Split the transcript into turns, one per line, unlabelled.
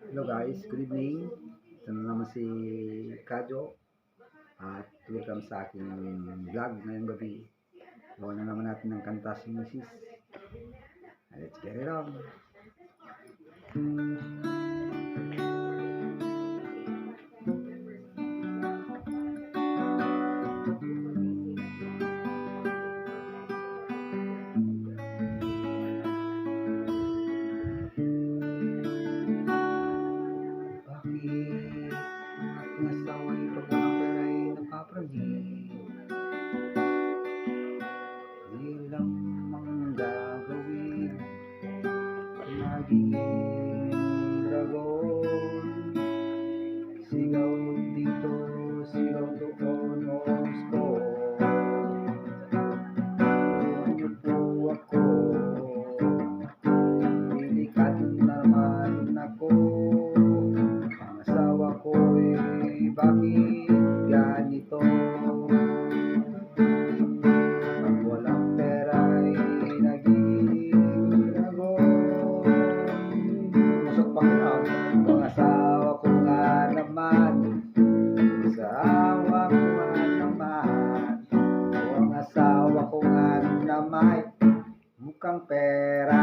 Hello guys, good evening. Ito na naman si Kadyo at welcome sa aking vlog ngayong gabi. Gawa na naman natin ng kanta si Mrs. Let's get it on. Bakit at nasaway pag ang pera'y napaprangin? Di lang ang gagawin, magiging dragon. Sigaw dito, sigaw doon, osko. Ano po ako? Delikad naman ako. Ang asawa ko'y bakit ganito? Pag walang pera'y nagiging dragon. Musok pa kinam, ang asawa ko nga naman. Asawa ko nga naman. Ang asawa ko nga naman. Mukhang pera.